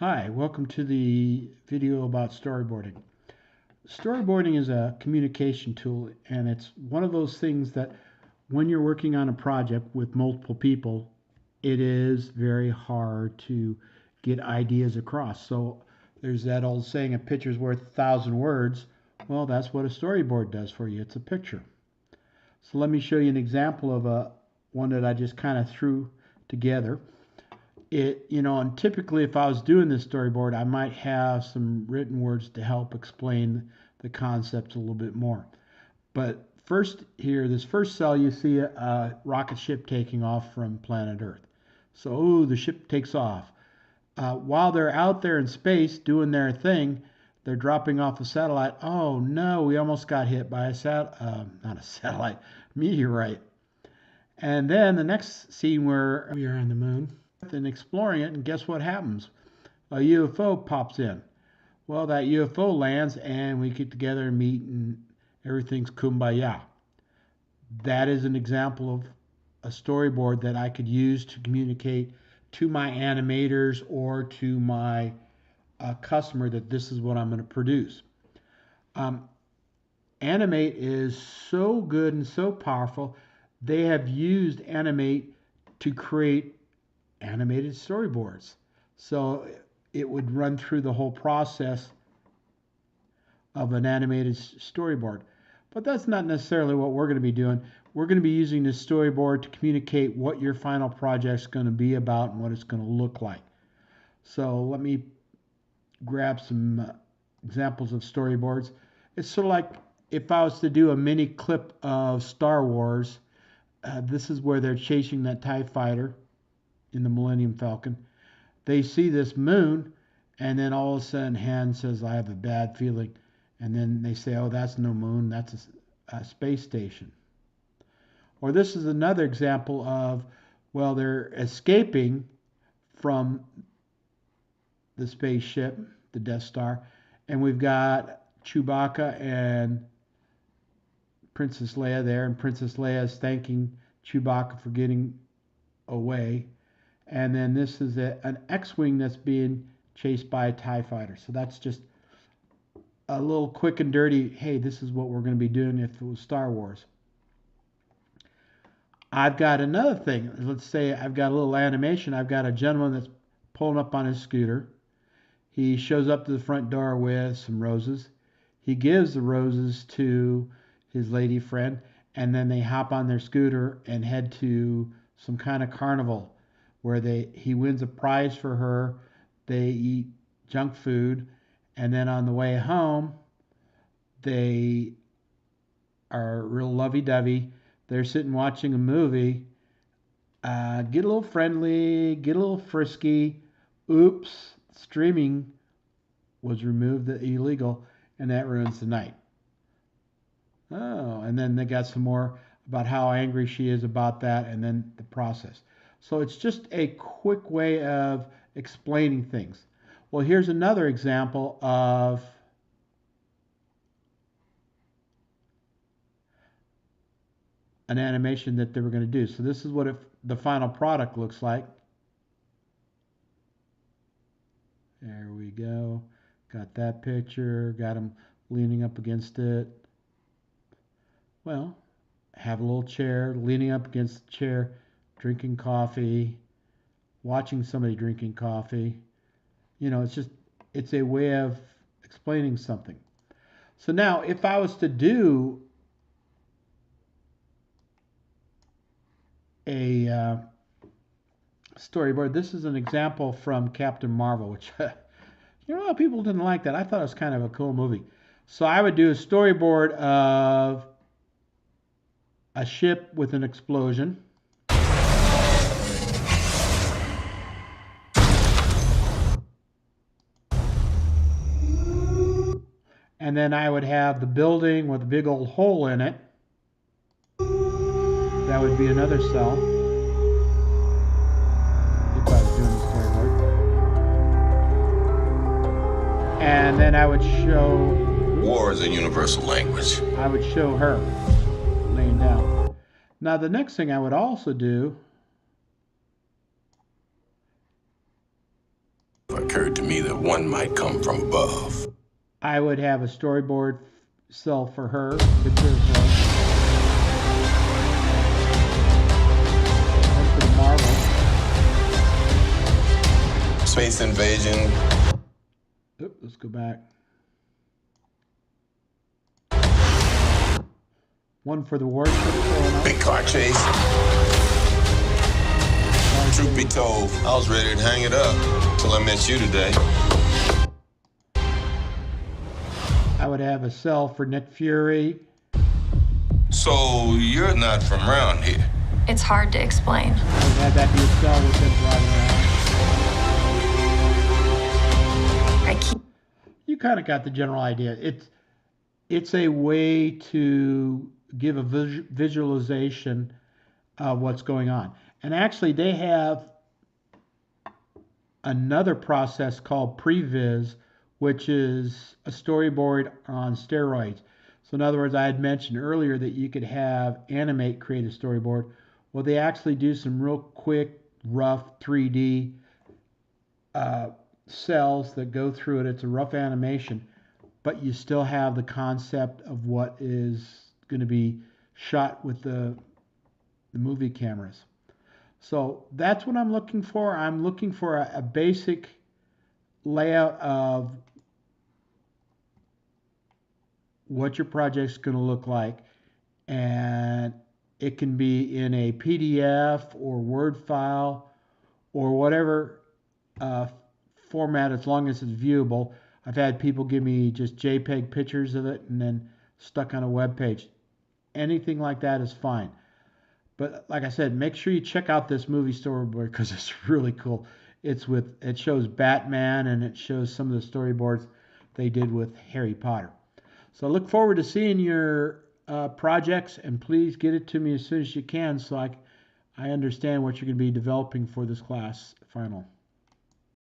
Hi, welcome to the video about storyboarding. Storyboarding is a communication tool, and it's one of those things that when you're working on a project with multiple people, it is very hard to get ideas across. So there's that old saying, a picture's worth 1,000 words. Well, that's what a storyboard does for you. It's a picture. So let me show you an example of one that I just kind of threw together. And typically if I was doing this storyboard, I might have some written words to help explain the concepts a little bit more. But first here, this first cell, you see a rocket ship taking off from planet Earth. So, the ship takes off. While they're out there in space doing their thing, they're dropping off a satellite. Oh no, we almost got hit by not a satellite, meteorite. And then the next scene where we are on the moon and exploring it, and guess what happens? A UFO pops in. Well, that UFO lands and we get together and meet and everything's kumbaya. That is an example of a storyboard that I could use to communicate to my animators or to my customer that this is what I'm going to produce. Animate is so good and so powerful. They have used Animate to create animated storyboards. So it would run through the whole process of an animated storyboard. But that's not necessarily what we're going to be doing. We're going to be using this storyboard to communicate what your final project is going to be about and what it's going to look like. So let me grab some examples of storyboards. It's sort of like if I was to do a mini clip of Star Wars, this is where they're chasing that TIE fighter in the Millennium Falcon. They see this moon, and then all of a sudden Han says, I have a bad feeling. And then they say, oh, that's no moon, that's a space station. Or this is another example of, well, they're escaping from the spaceship, the Death Star, and we've got Chewbacca and Princess Leia there, and Princess Leia is thanking Chewbacca for getting away. And then this is an X-Wing that's being chased by a TIE fighter. So that's just a little quick and dirty, hey, this is what we're going to be doing if it was Star Wars. I've got another thing. Let's say I've got a little animation. I've got a gentleman that's pulling up on his scooter. He shows up to the front door with some roses. He gives the roses to his lady friend, and then they hop on their scooter and head to some kind of carnival where he wins a prize for her. They eat junk food, and then on the way home, they are real lovey-dovey. They're sitting watching a movie, get a little friendly, get a little frisky. Oops, streaming was removed, illegal, and that ruins the night. Oh, and then they got some more about how angry she is about that, and then the process. So it's just a quick way of explaining things. Well, here's another example of an animation that they were going to do. So this is what the final product looks like. There we go. Got that picture. Got him leaning up against it. Well, have a little chair, leaning up against the chair, drinking coffee, watching somebody drinking coffee. It's a way of explaining something. So now, if I was to do a storyboard, this is an example from Captain Marvel, which, people didn't like that. I thought it was kind of a cool movie. So I would do a storyboard of a ship with an explosion. And then I would have the building with a big old hole in it. That would be another cell. If I was doing the storyboard. And then I would show... War is a universal language. I would show her laying down. Now the next thing I would also do occurred to me that one might come from above. I would have a storyboard cell for her because for the Marvel. Space invasion. Oop, let's go back. One for the warship. Big car chase. Truth be told, I was ready to hang it up till I met you today. I would have a cell for Nick Fury. So you're not from around here? It's hard to explain. I would have that be a cell with him driving around. You kind of got the general idea. It's a way to give a visualization of what's going on. And actually, they have another process called previs, which is a storyboard on steroids. So in other words, I had mentioned earlier that you could have Animate create a storyboard. Well, they actually do some real quick, rough 3D cells that go through it. It's a rough animation, but you still have the concept of what is going to be shot with the movie cameras. So that's what I'm looking for. I'm looking for a basic layout of what your project's going to look like, and it can be in a PDF or Word file or whatever format, as long as it's viewable. I've had people give me just JPEG pictures of it and then stuck on a web page. Anything like that is fine. But like I said, make sure you check out this movie storyboard because it's really cool. It shows Batman, and it shows some of the storyboards they did with Harry Potter. So I look forward to seeing your projects, and please get it to me as soon as you can so I understand what you're going to be developing for this class final.